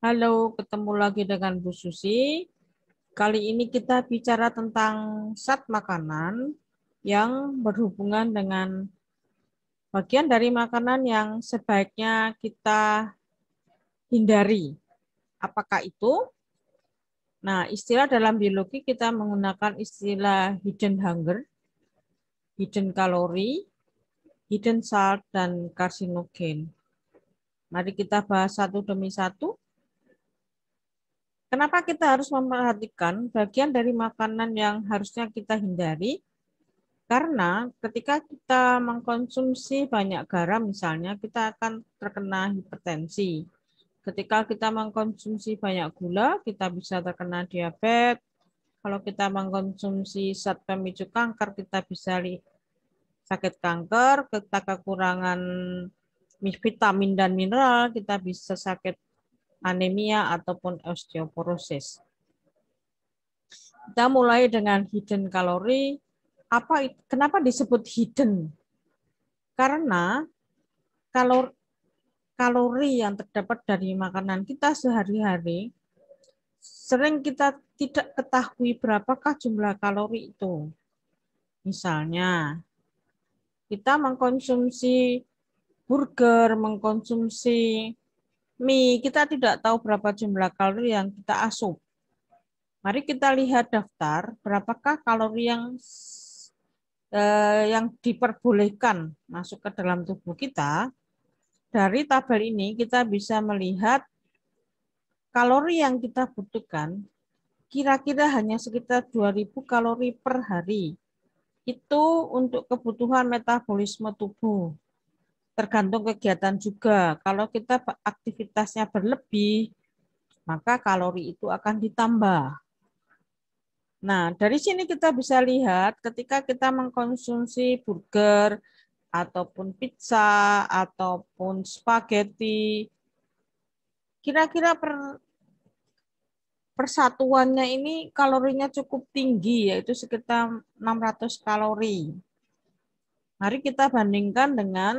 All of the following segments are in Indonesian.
Halo, ketemu lagi dengan Bu Susi. Kali ini kita bicara tentang zat makanan yang berhubungan dengan bagian dari makanan yang sebaiknya kita hindari. Apakah itu? Nah, istilah dalam biologi kita menggunakan istilah hidden hunger, hidden calorie, hidden salt, dan carcinogen. Mari kita bahas satu demi satu. Kenapa kita harus memperhatikan bagian dari makanan yang harusnya kita hindari? Karena ketika kita mengkonsumsi banyak garam misalnya, kita akan terkena hipertensi. Ketika kita mengkonsumsi banyak gula, kita bisa terkena diabetes. Kalau kita mengkonsumsi zat pemicu kanker, kita bisa sakit kanker. Kita kekurangan vitamin dan mineral, kita bisa sakit anemia ataupun osteoporosis. Kita mulai dengan hidden kalori. Kenapa disebut hidden? Karena kalori yang terdapat dari makanan kita sehari-hari sering kita tidak ketahui berapakah jumlah kalori itu. Misalnya, kita mengkonsumsi burger, mengkonsumsi mie, kita tidak tahu berapa jumlah kalori yang kita asup. Mari kita lihat daftar berapakah kalori yang diperbolehkan masuk ke dalam tubuh kita. Dari tabel ini kita bisa melihat kalori yang kita butuhkan kira-kira hanya sekitar 2000 kalori per hari. Itu untuk kebutuhan metabolisme tubuh. Tergantung kegiatan juga. Kalau kita aktivitasnya berlebih, maka kalori itu akan ditambah. Nah, dari sini kita bisa lihat ketika kita mengkonsumsi burger, ataupun pizza, ataupun spaghetti, kira-kira persatuannya ini kalorinya cukup tinggi, yaitu sekitar 600 kalori. Mari kita bandingkan dengan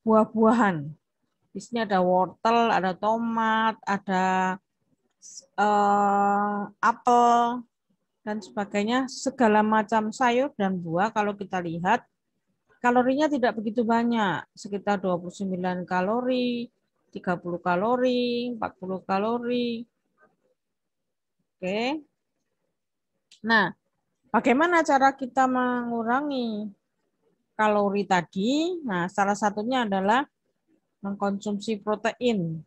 buah-buahan. Di sini ada wortel, ada tomat, ada apel, dan sebagainya, segala macam sayur dan buah kalau kita lihat, kalorinya tidak begitu banyak, sekitar 29 kalori, 30 kalori, 40 kalori. Oke. Nah, bagaimana cara kita mengurangi kalori tadi? Nah, salah satunya adalah mengkonsumsi protein.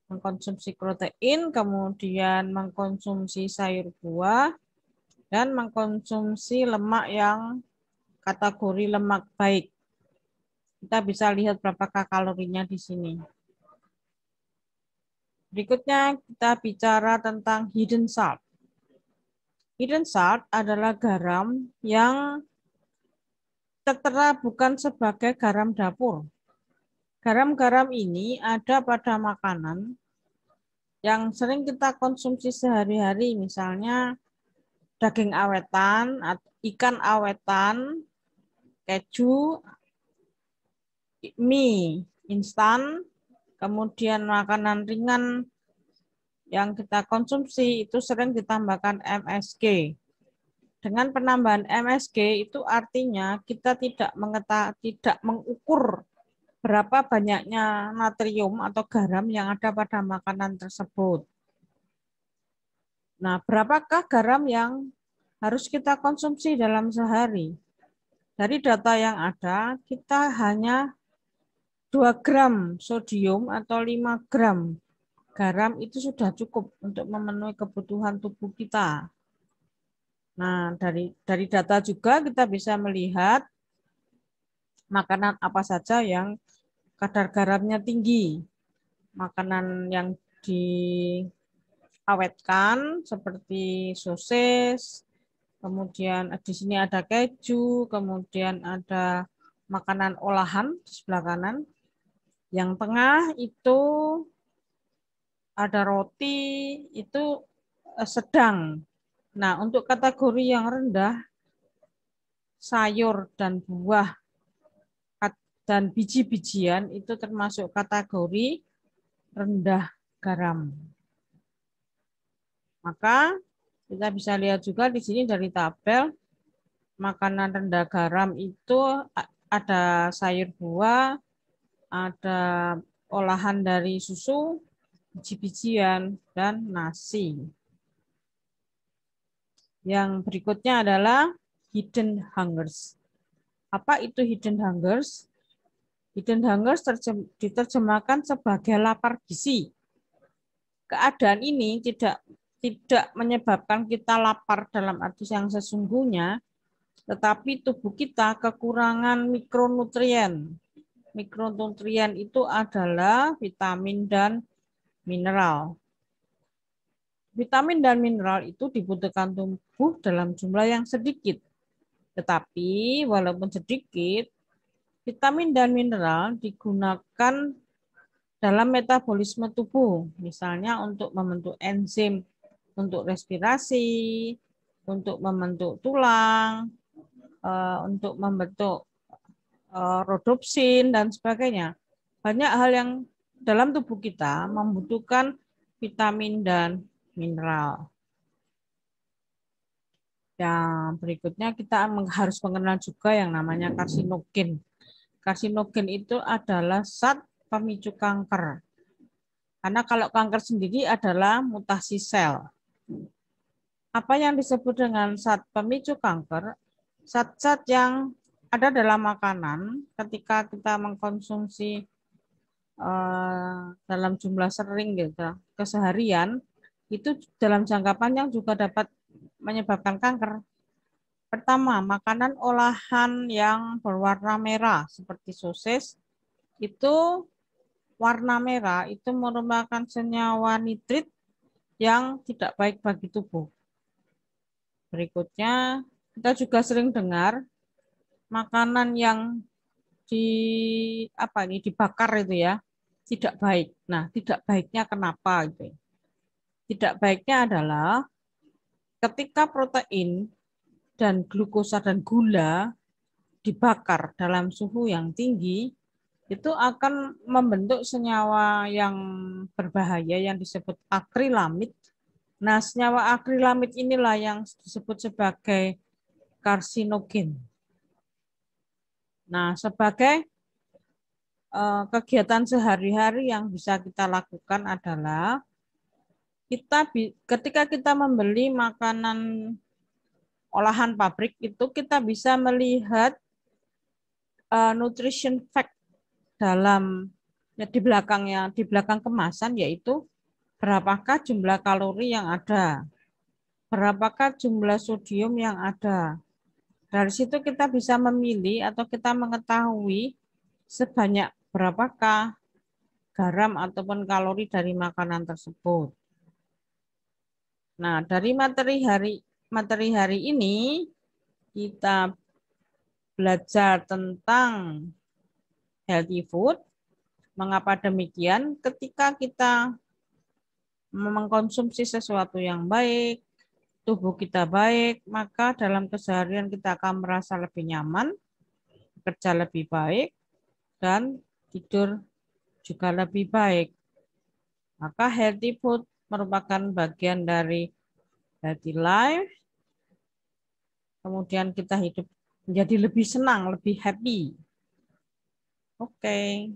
Mengkonsumsi protein, kemudian mengkonsumsi sayur buah, dan mengkonsumsi lemak yang kategori lemak baik. Kita bisa lihat berapakah kalorinya di sini. Berikutnya kita bicara tentang hidden salt. Hidden salt adalah garam yang tertera bukan sebagai garam dapur. Garam-garam ini ada pada makanan yang sering kita konsumsi sehari-hari, misalnya daging awetan, ikan awetan, keju, mie instan, kemudian makanan ringan yang kita konsumsi itu sering ditambahkan MSG. Dengan penambahan MSG itu artinya kita tidak mengukur berapa banyaknya natrium atau garam yang ada pada makanan tersebut. Nah, berapakah garam yang harus kita konsumsi dalam sehari? Dari data yang ada, kita hanya 2 gram sodium atau 5 gram garam itu sudah cukup untuk memenuhi kebutuhan tubuh kita. Nah, dari data juga kita bisa melihat makanan apa saja yang kadar garamnya tinggi. Makanan yang diawetkan seperti sosis, kemudian di sini ada keju, kemudian ada makanan olahan di sebelah kanan. Yang tengah itu ada roti, itu sedang. Nah, untuk kategori yang rendah, sayur dan buah dan biji-bijian itu termasuk kategori rendah. garam. Maka kita bisa lihat juga di sini dari tabel makanan rendah garam itu ada sayur buah, ada olahan dari susu, biji-bijian, dan nasi. Yang berikutnya adalah hidden hungers. Apa itu hidden hungers? Hidden hungers diterjemahkan sebagai lapar gizi. Keadaan ini tidak menyebabkan kita lapar dalam arti yang sesungguhnya, tetapi tubuh kita kekurangan mikronutrien. Mikronutrien itu adalah vitamin dan mineral. Vitamin dan mineral itu dibutuhkan tubuh dalam jumlah yang sedikit. Tetapi walaupun sedikit, vitamin dan mineral digunakan dalam metabolisme tubuh. Misalnya untuk membentuk enzim untuk respirasi, untuk membentuk tulang, untuk membentuk rodopsin, dan sebagainya. Banyak hal yang dalam tubuh kita membutuhkan vitamin dan mineral. Yang berikutnya kita harus mengenal juga yang namanya karsinogen. Karsinogen itu adalah zat pemicu kanker. Karena kalau kanker sendiri adalah mutasi sel. Apa yang disebut dengan zat pemicu kanker? Zat-zat yang ada dalam makanan ketika kita mengkonsumsi dalam jumlah sering gitu, keseharian, itu dalam jangka panjang juga dapat menyebabkan kanker. Pertama, makanan olahan yang berwarna merah seperti sosis, itu warna merah itu merupakan senyawa nitrit yang tidak baik bagi tubuh. Berikutnya, kita juga sering dengar makanan yang dibakar itu ya, tidak baik. Nah, tidak baiknya kenapa gitu? Tidak baiknya adalah ketika protein dan glukosa dan gula dibakar dalam suhu yang tinggi, itu akan membentuk senyawa yang berbahaya yang disebut akrilamid. Nah, senyawa akrilamid inilah yang disebut sebagai karsinogen. Nah, sebagai kegiatan sehari-hari yang bisa kita lakukan adalah ketika kita membeli makanan olahan pabrik itu kita bisa melihat nutrition fact dalam di belakang kemasan, yaitu berapakah jumlah kalori yang ada, berapakah jumlah sodium yang ada. Dari situ kita bisa memilih atau kita mengetahui sebanyak berapakah garam ataupun kalori dari makanan tersebut. Nah, dari materi hari ini kita belajar tentang healthy food. Mengapa demikian? Ketika kita mengkonsumsi sesuatu yang baik, tubuh kita baik, maka dalam keseharian kita akan merasa lebih nyaman, bekerja lebih baik, dan tidur juga lebih baik. Maka healthy food merupakan bagian dari healthy life. Kemudian kita hidup menjadi lebih senang, lebih happy. Oke.